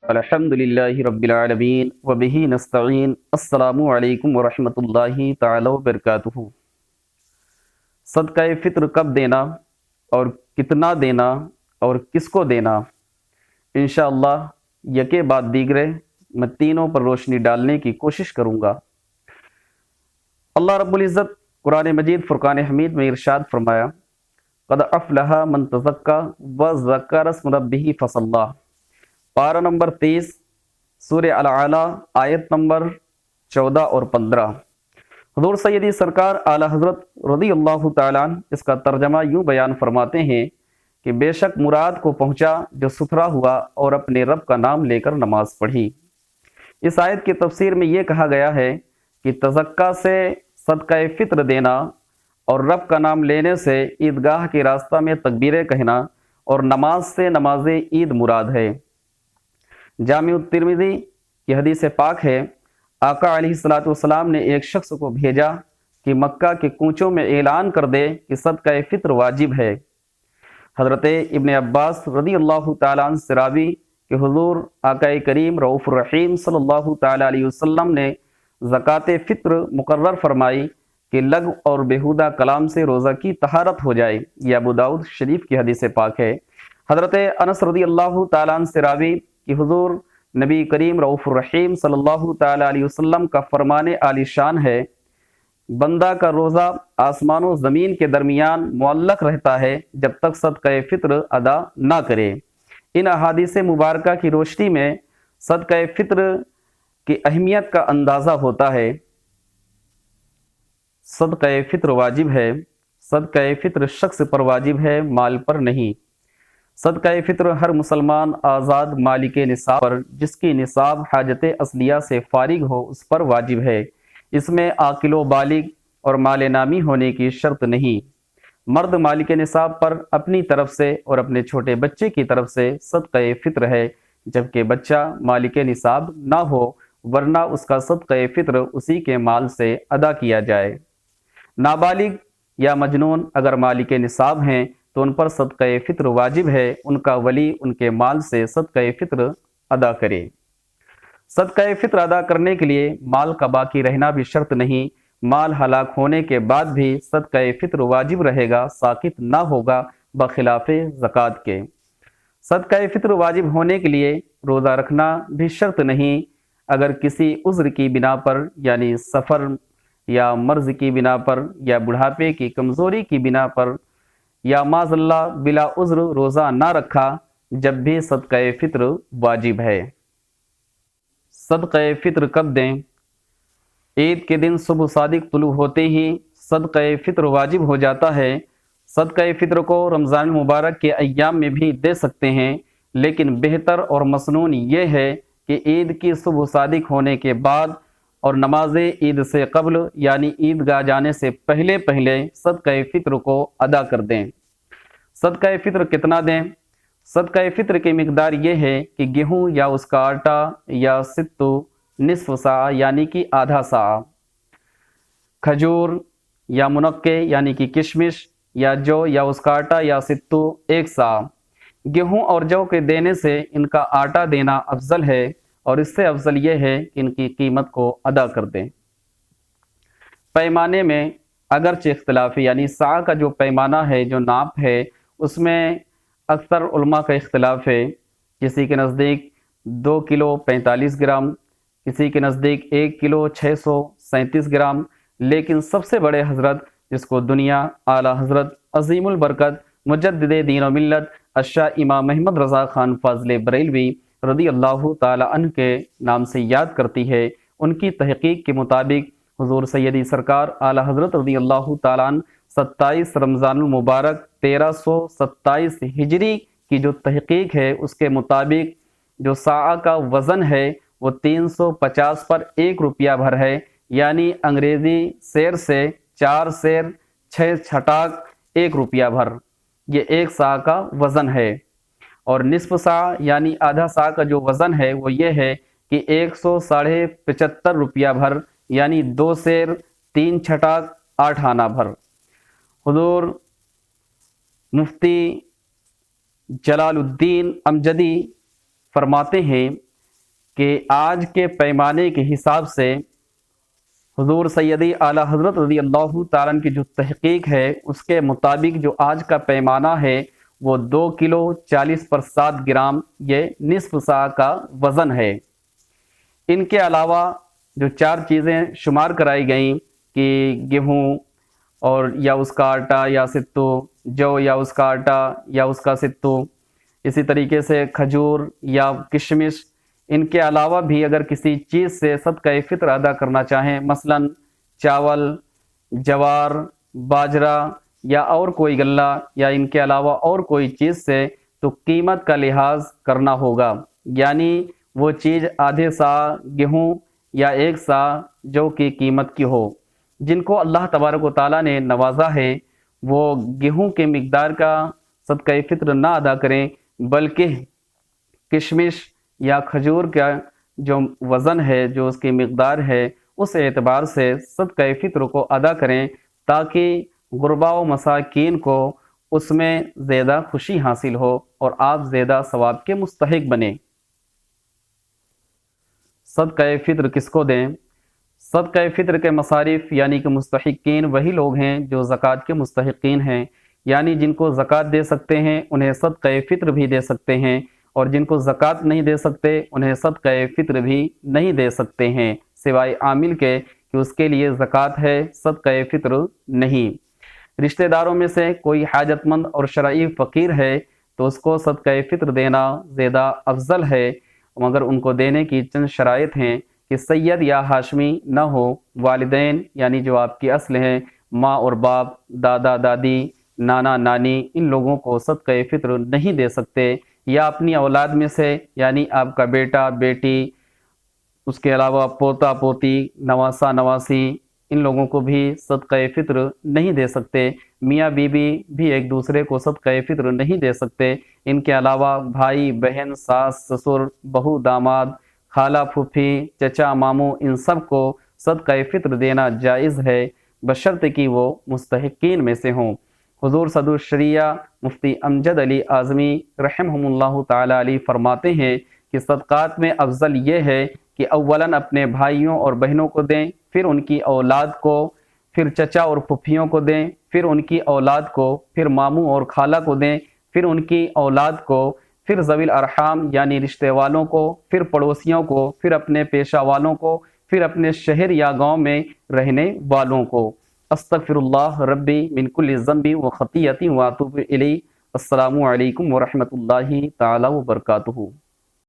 الحمدللہ رب العالمین وبہ نستعین السلام علیکم ورحمۃ اللہ تعالی وبرکاتہ۔ صدقہ فطر کب دینا اور کتنا دینا اور کس کو دینا، انشاءاللہ یکے بعد دیگرے میں تینوں پر روشنی ڈالنے کی کوشش کروں گا۔ اللہ رب العزت قرآن مجید فرقان حمید میں ارشاد فرمایا، قد افلح من تزکا وذکر اسم ربہ فصلی۔ پارہ نمبر 30 سورہ الاعلیٰ آیت نمبر 14 اور 15۔ حضور سیدی سرکار اعلی حضرت رضی اللہ تعالیٰ عنہ اس کا ترجمہ یوں بیان فرماتے ہیں کہ بے شک مراد کو پہنچا جو ستھرا ہوا اور اپنے رب کا نام لے کر نماز پڑھی۔ اس آیت کی تفسیر میں یہ کہا گیا ہے کہ تزکا سے صدقہ فطر دینا اور رب کا نام لینے سے عیدگاہ کے راستہ میں تکبیریں کہنا اور نماز سے نماز عید مراد ہے۔ جامع الترمذی کی حدیث پاک ہے، آقا علیہ الصلوۃ والسلام نے ایک شخص کو بھیجا کہ مکہ کے کوچوں میں اعلان کر دے کہ صدقہ فطر واجب ہے۔ حضرت ابن عباس رضی اللہ تعالیٰ عنہ سے راوی کہ حضور آقا کریم رؤوف الرحیم صلی اللہ تعالیٰ علیہ وسلم نے زکوٰۃ فطر مقرر فرمائی کہ لغو اور بیہودہ کلام سے روزہ کی طہارت ہو جائے۔ یہ ابو داؤد شریف کی حدیث پاک ہے۔ حضرت انس رضی اللہ تعالیٰ عنہ سے راوی کہ حضور نبی کریم رؤوف الرحیم صلی اللہ تعالیٰ علیہ وسلم کا فرمان عالی شان ہے، بندہ کا روزہ آسمان و زمین کے درمیان معلق رہتا ہے جب تک صدقہ فطر ادا نہ کرے۔ ان احادیث مبارکہ کی روشنی میں صدقہ فطر کی اہمیت کا اندازہ ہوتا ہے۔ صدقہ فطر واجب ہے۔ صدقہ فطر شخص پر واجب ہے، مال پر نہیں۔ صدقہ فطر ہر مسلمان آزاد مالک نصاب پر جس کی نصاب حاجت اصلیہ سے فارغ ہو اس پر واجب ہے۔ اس میں عاقل و بالغ اور مال نامی ہونے کی شرط نہیں۔ مرد مالک نصاب پر اپنی طرف سے اور اپنے چھوٹے بچے کی طرف سے صدقہ فطر ہے، جبکہ بچہ مالک نصاب نہ ہو، ورنہ اس کا صدقہ فطر اسی کے مال سے ادا کیا جائے۔ نابالغ یا مجنون اگر مالک نصاب ہیں تو ان پر صدقہ فطر واجب ہے، ان کا ولی ان کے مال سے صدقہ فطر ادا کرے۔ صدقہ فطر ادا کرنے کے لیے مال کا باقی رہنا بھی شرط نہیں، مال ہلاک ہونے کے بعد بھی صدقہ فطر واجب رہے گا، ساقط نہ ہوگا، بخلاف زکوٰۃ کے۔ صدقہ فطر واجب ہونے کے لیے روزہ رکھنا بھی شرط نہیں، اگر کسی عذر کی بنا پر یعنی سفر یا مرض کی بنا پر یا بڑھاپے کی کمزوری کی بنا پر یا معاذ اللہ بلا عذر روزہ نہ رکھا، جب بھی صدقہ فطر واجب ہے۔ صدقہ فطر کب دیں؟ عید کے دن صبح صادق طلوع ہوتے ہی صدقہ فطر واجب ہو جاتا ہے۔ صدقہ فطر کو رمضان المبارک کے ایام میں بھی دے سکتے ہیں، لیکن بہتر اور مسنون یہ ہے کہ عید کی صبح صادق ہونے کے بعد اور نماز عید سے قبل یعنی عیدگاہ جانے سے پہلے صدقہ فطر کو ادا کر دیں۔ صدقہ فطر کتنا دیں؟ صدقہ فطر کی مقدار یہ ہے کہ گیہوں یا اس کا آٹا یا ستو نصف سا یعنی کہ آدھا سا، کھجور یا منقے یعنی کہ کشمش یا جو یا اس کا آٹا یا ستو 1 سا۔ گیہوں اور جو کے دینے سے ان کا آٹا دینا افضل ہے، اور اس سے افضل یہ ہے کہ ان کی قیمت کو ادا کر دیں۔ پیمانے میں اگرچہ اختلاف ہے، یعنی سا کا جو پیمانہ ہے، جو ناپ ہے، اس میں اکثر علماء کا اختلاف ہے۔ کسی کے نزدیک 2 کلو 45 گرام، کسی کے نزدیک 1 کلو 637 گرام، لیکن سب سے بڑے حضرت جس کو دنیا اعلی حضرت عظیم البرکت مجدد دین و ملت الشاہ امام محمد رضا خان فاضل بریلوی رضی اللہ تعالی عنہ کے نام سے یاد کرتی ہے، ان کی تحقیق کے مطابق حضور سیدی سرکار اعلی حضرت رضی اللہ تعالی عنہ 27 رمضان المبارک 1327 ہجری کی جو تحقیق ہے اس کے مطابق جو ساعہ کا وزن ہے وہ 350 پر 1 روپیہ بھر ہے، یعنی انگریزی سیر سے 4 سیر 6 چھٹاک 1 روپیہ بھر، یہ 1 سا کا وزن ہے۔ اور نصف سا یعنی آدھا سا کا جو وزن ہے وہ یہ ہے کہ 175 روپیہ بھر، یعنی 2 سیر 3 چھٹاک 8 آنا بھر۔ حضور مفتی جلال الدین امجدی فرماتے ہیں کہ آج کے پیمانے کے حساب سے حضور سیدی اعلیٰ حضرت رضی اللہ تعالیٰ عنہ کی جو تحقیق ہے اس کے مطابق جو آج کا پیمانہ ہے وہ 2 کلو 40 پر 7 گرام یہ نصف سا کا وزن ہے۔ ان کے علاوہ جو 4 چیزیں شمار کرائی گئیں کہ گیہوں اور یا اس کا آٹا یا ستو، جو یا اس کا آٹا یا اس کا ستو، اسی طریقے سے کھجور یا کشمش، ان کے علاوہ بھی اگر کسی چیز سے صدقہ فطر ادا کرنا چاہیں، مثلا چاول، جوار، باجرہ یا اور کوئی غلہ یا ان کے علاوہ اور کوئی چیز سے، تو قیمت کا لحاظ کرنا ہوگا، یعنی وہ چیز آدھے سا گیہوں یا 1 سا جو کی قیمت کی ہو۔ جن کو اللہ تبارک و تعالیٰ نے نوازا ہے وہ گیہوں کے مقدار کا صدقہ فطر نہ ادا کریں، بلکہ کشمش یا کھجور کا جو وزن ہے، جو اس کی مقدار ہے، اس اعتبار سے صدقہ فطر کو ادا کریں تاکہ غرباء و مساکین کو اس میں زیادہ خوشی حاصل ہو اور آپ زیادہ ثواب کے مستحق بنیں۔ صدقہ فطر کس کو دیں؟ صدقہ فطر کے مصارف یعنی کہ مستحقین وہی لوگ ہیں جو زکوٰۃ کے مستحقین ہیں، یعنی جن کو زکوٰۃ دے سکتے ہیں انہیں صدقہ فطر بھی دے سکتے ہیں، اور جن کو زکوٰۃ نہیں دے سکتے انہیں صدقہ فطر بھی نہیں دے سکتے ہیں، سوائے عامل کے کہ اس کے لیے زکوٰۃ ہے، صدقہ فطر نہیں۔ رشتہ داروں میں سے کوئی حاجت مند اور شرعی فقیر ہے تو اس کو صدقہ فطر دینا زیادہ افضل ہے، مگر ان کو دینے کی چند شرائط ہیں کہ سید یا ہاشمی نہ ہو، والدین یعنی جو آپ کی اصل ہیں، ماں اور باپ، دادا دادی، نانا نانی، ان لوگوں کو صدقہ فطر نہیں دے سکتے، یا اپنی اولاد میں سے یعنی آپ کا بیٹا بیٹی، اس کے علاوہ پوتا پوتی، نواسا نواسی، ان لوگوں کو بھی صدقہ فطر نہیں دے سکتے۔ میاں بیوی بھی ایک دوسرے کو صدقہ فطر نہیں دے سکتے۔ ان کے علاوہ بھائی بہن، ساس سسر، بہو داماد، خالہ پھوپھی، چچا ماموں، ان سب کو صدقہ فطر دینا جائز ہے، بشرط کہ وہ مستحقین میں سے ہوں۔ حضور صدر الشریعہ مفتی امجد علی اعظمی رحمہ اللہ تعالی علیہ فرماتے ہیں کہ صدقات میں افضل یہ ہے کہ اولاً اپنے بھائیوں اور بہنوں کو دیں، پھر ان کی اولاد کو، پھر چچا اور پھپھیوں کو دیں، پھر ان کی اولاد کو، پھر ماموں اور خالہ کو دیں، پھر ان کی اولاد کو، پھر ذوی الارحام یعنی رشتے والوں کو، پھر پڑوسیوں کو، پھر اپنے پیشہ والوں کو، پھر اپنے شہر یا گاؤں میں رہنے والوں کو۔ استغفر اللہ ربی من کل ذنب و خطیئۃ واتوب الیہ۔ السلام علیکم ورحمۃ اللہ تعالی وبرکاتہ۔